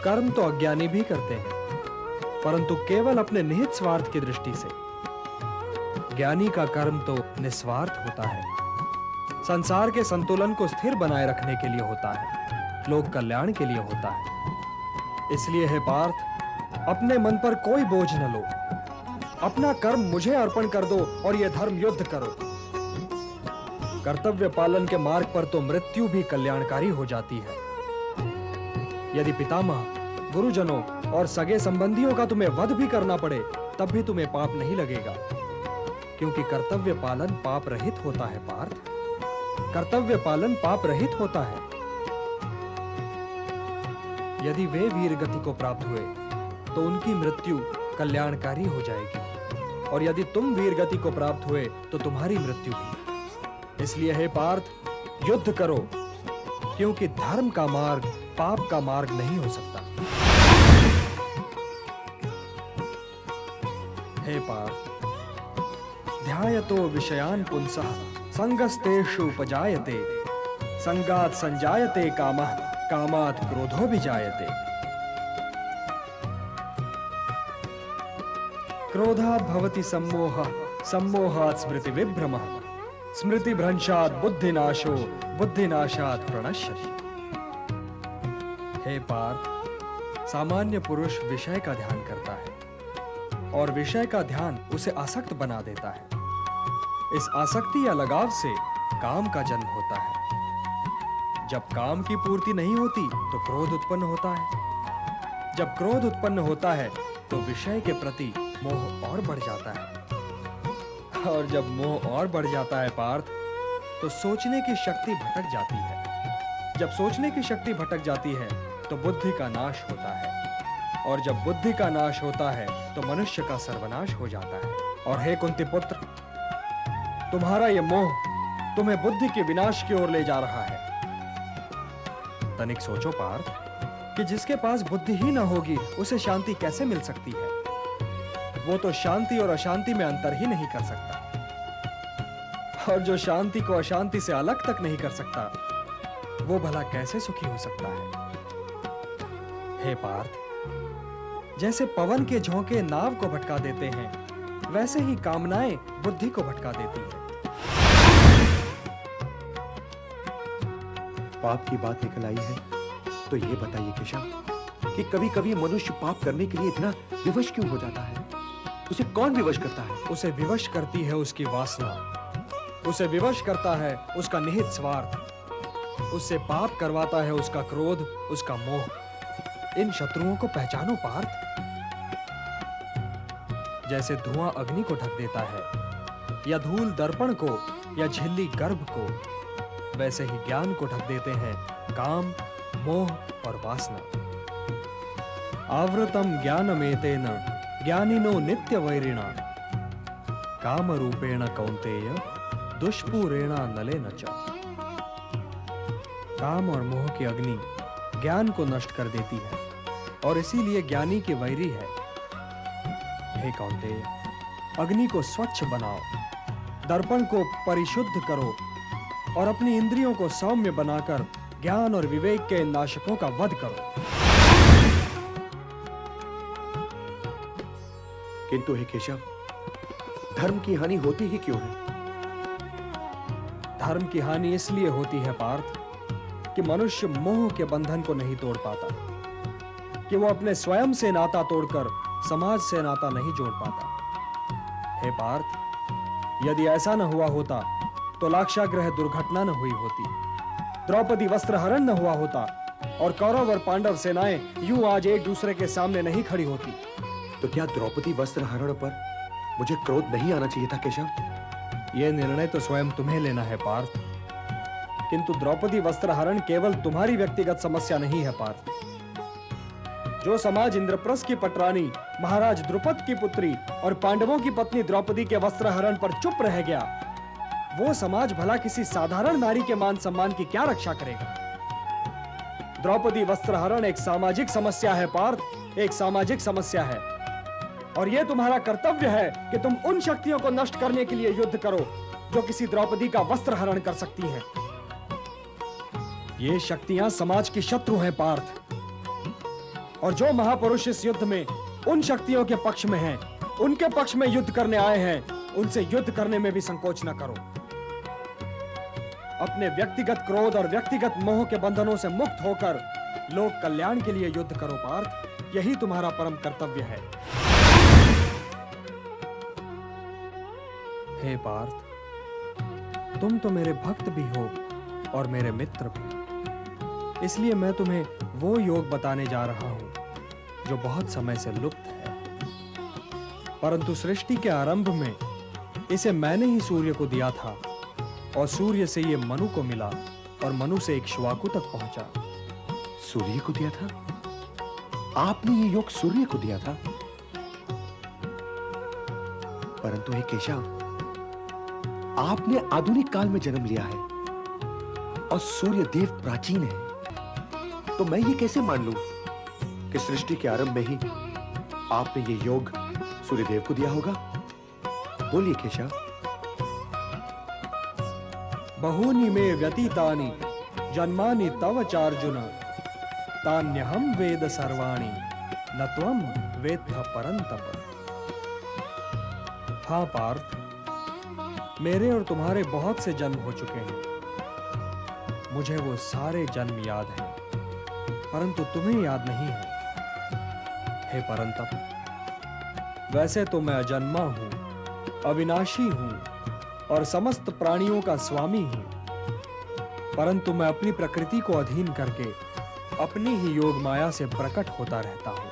कर्म तो अज्ञानी भी करते हैं, परंतु केवल अपने निहित स्वार्थ की दृष्टि से। ज्ञानी का कर्म तो निस्वार्थ होता है, संसार के संतुलन को स्थिर बनाए रखने के लिए होता है, लोक कल्याण के लिए होता है। इसलिए हे पार्थ, अपने मन पर कोई बोझ न लो, अपना कर्म मुझे अर्पण कर दो और यह धर्म युद्ध करो। कर्तव्य पालन के मार्ग पर तो मृत्यु भी कल्याणकारी हो जाती है। यदि पितामह, गुरुजनों और सगे संबंधियों का तुम्हें वध भी करना पड़े, तब भी तुम्हें पाप नहीं लगेगा, क्योंकि कर्तव्य पालन पाप रहित होता है पार्थ। कर्तव्य पालन पाप रहित होता है। यदि वे वीर गति को प्राप्त हुए तो उनकी मृत्यु कल्याणकारी हो जाएगी, और यदि तुम वीर गति को प्राप्त हुए तो तुम्हारी मृत्यु भी। इसलिए हे पार्थ, युद्ध करो, क्योंकि धर्म का मार्ग पाप का मार्ग नहीं हो सकता। हे पार्थ, ध्यायतो विषयान् पुंसः संगस्तेषु उपजायते, संगात् संजायते कामः, कामात् क्रोधो विजायते। क्रोधात् भवति सम्मोहः, सम्मोहात् स्मृति विभ्रमः, स्मृति भ्रंशात् बुद्धिनाशो, बुद्धिनाशात् प्रणश्यति। हे पार्थ, सामान्य पुरुष विषय का ध्यान करता है और विषय का ध्यान उसे आसक्त बना देता है। इस आसक्ति या लगाव से काम का जन्म होता है। जब काम की पूर्ति नहीं होती तो क्रोध उत्पन्न होता है। जब क्रोध उत्पन्न होता है तो विषय के प्रति मोह और बढ़ जाता है, और जब मोह और बढ़ जाता है पार्थ, तो सोचने की शक्ति भटक जाती है। जब सोचने की शक्ति भटक जाती है तो बुद्धि का नाश होता है, और जब बुद्धि का नाश होता है तो मनुष्य का सर्वनाश हो जाता है। और हे कुंती पुत्र, तुम्हारा यह मोह तुम्हें बुद्धि के विनाश की ओर ले जा रहा है। तनिक सोचो पार्थ, कि जिसके पास बुद्धि ही न होगी उसे शांति कैसे मिल सकती है? वो तो शांति और अशांति में अंतर ही नहीं कर सकता, और जो शांति को अशांति से अलग तक नहीं कर सकता, वो भला कैसे सुखी हो सकता है? हे पार्थ, जैसे पवन के झोंके नाव को भटका देते हैं, वैसे ही कामनाएं बुद्धि को भटका देती हैं। पाप की बात निकल आई है, तो ये बताइए केशव कि कभी-कभी मनुष्य पाप करने के लिए इतना विवश क्यों हो जाता है? उसे कौन विवश करता है? उसे विवश करती है उसकी वासना, उसे विवश करता है उसका निहित स्वार्थ, उससे पाप करवाता है उसका क्रोध, उसका मोह। इन शत्रुओं को पहचानो पार्थ। जैसे धुआं अग्नि को ढक देता है, या धूल दर्पण को, या झिल्ली गर्भ को, वैसे ही ज्ञान को ढक देते हैं काम, मोह और वासना। आवृतम ज्ञानमेतेन ज्ञानिनो नित्य वैरिणा, काम रूपेण कौन्तेय दुष्पूरेण नलेन च। काम और मोह की अग्नि ज्ञान को नष्ट कर देती है, और इसीलिए ज्ञानी की वैरी है। हे कौन्तेय, अग्नि को स्वच्छ बनाओ, दर्पण को परिशुद्ध करो, और अपनी इंद्रियों को सौम्य बनाकर ज्ञान और विवेक के नाशकों का वध करो। किंतु हे केशव, धर्म की हानि होती ही क्यों है? धर्म की हानि इसलिए होती है पार्थ, कि मनुष्य मोह के बंधन को नहीं तोड़ पाता, कि वो अपने स्वयं से नाता तोड़कर समाज से नाता नहीं जोड़ पाता। हे पार्थ, यदि ऐसा न हुआ होता तो लाक्षागृह दुर्घटना न हुई होती, द्रौपदी वस्त्रहरण न हुआ होता, और कौरव और पांडव सेनाएं यूं आज एक दूसरे के सामने नहीं खड़ी होती। तो क्या द्रौपदी वस्त्रहरण पर मुझे क्रोध नहीं आना चाहिए था केशव? यह निर्णय तो स्वयं तुम्हें लेना है पार्थ, किंतु द्रौपदी वस्त्रहरण केवल तुम्हारी व्यक्तिगत समस्या नहीं है पार्थ। जो समाज इंद्रप्रस्थ की पटरानी महाराज द्रुपद की पुत्री और पांडवों की पत्नी द्रौपदी के वस्त्रहरण पर चुप रह गया, वो समाज भला किसी साधारण नारी के मान सम्मान की क्या रक्षा करेगा? द्रौपदी वस्त्रहरण एक सामाजिक समस्या है पार्थ, एक सामाजिक समस्या है, और यह तुम्हारा कर्तव्य है कि तुम उन शक्तियों को नष्ट करने के लिए युद्ध करो जो किसी द्रौपदी का वस्त्रहरण कर सकती हैं। ये शक्तियां समाज की शत्रु हैं पार्थ। और जो महापुरुष इस युद्ध में उन शक्तियों के पक्ष में हैं, उनके पक्ष में युद्ध करने आए हैं, उनसे युद्ध करने में भी संकोच न करो। अपने व्यक्तिगत क्रोध और व्यक्तिगत मोह के बंधनों से मुक्त होकर लोक कल्याण के लिए युद्ध करो पार्थ, यही तुम्हारा परम कर्तव्य है। हे पार्थ, तुम तो मेरे भक्त भी हो और मेरे मित्र भी, इसलिए मैं तुम्हें वो योग बताने जा रहा हूं जो बहुत समय से लुप्त है, परंतु सृष्टि के आरंभ में इसे मैंने ही सूर्य को दिया था और सूर्य से ये मनु को मिला और मनु से इक्ष्वाकु तक पहुंचा। सूर्य को दिया था? आपने ये योग सूर्य को दिया था? परंतु हे केशव, आपने आधुनिक काल में जन्म लिया है और सूर्य देव प्राचीन है, तो मैं ये कैसे मान लूं कि सृष्टि के आरंभ में ही आपने ये योग सूर्यदेव को दिया होगा? बोलिए केशव। बहूनि मे व्यतीतानि जन्मानि तव चार्जुन, तान्यहं वेद सर्वाणि न त्वं वेत्थ परन्तप। हाँ पार्थ, मेरे और तुम्हारे बहुत से जन्म हो चुके हैं, मुझे वो सारे जन्म याद हैं, परंतु तुम्हें याद नहीं है। हे परंतप, वैसे तो मैं अजन्मा हूं, अविनाशी हूं और समस्त प्राणियों का स्वामी हूं, परंतु मैं अपनी प्रकृति को अधीन करके अपनी ही योग माया से प्रकट होता रहता हूं।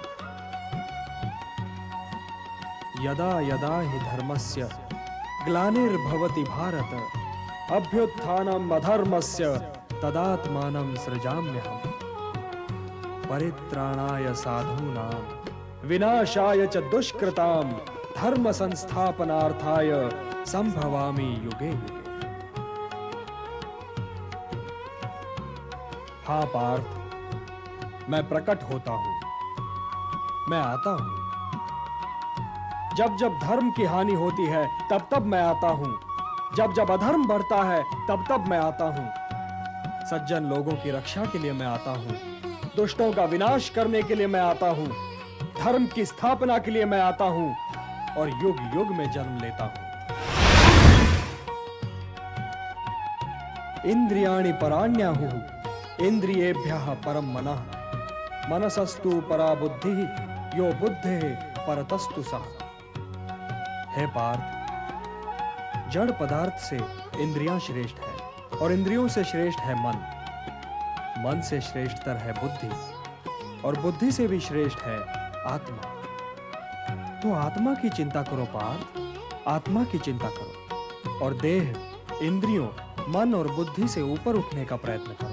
यदा यदा हि धर्मस्य ग्लानिर्भवति भारत, अभ्युत्थानम् अधर्मस्य तदात्मानं सृजाम्यहम्। परित्राणाय साधूनां विनाशाय च दुष्कृतां धर्म संस्थापनार्थाय संभवामि युगे युगे। हाँ पार्थ, मैं प्रकट होता हूं, मैं आता हूं। जब जब धर्म की हानि होती है तब तब मैं आता हूं, जब जब अधर्म बढ़ता है तब तब मैं आता हूं। सज्जन लोगों की रक्षा के लिए मैं आता हूं, दुष्टों का विनाश करने के लिए मैं आता हूं, धर्म की स्थापना के लिए मैं आता हूं और युग युग में जन्म लेता हूं। इंद्रियाणि पराण्याहुः इंद्रियेभ्यः परम मनः, मनसस्तु परा बुद्धिः यो बुद्धेः परतस्तु सः। हे पार्थ, जड़ पदार्थ से इंद्रियां श्रेष्ठ है और इंद्रियों से श्रेष्ठ है मन, मन से श्रेष्ठतर है बुद्धि और बुद्धि से भी श्रेष्ठ है आत्मा। तो आत्मा की चिंता करो पार्थ, आत्मा की चिंता करो और देह, इंद्रियों, मन और बुद्धि से ऊपर उठने का प्रयत्न करो।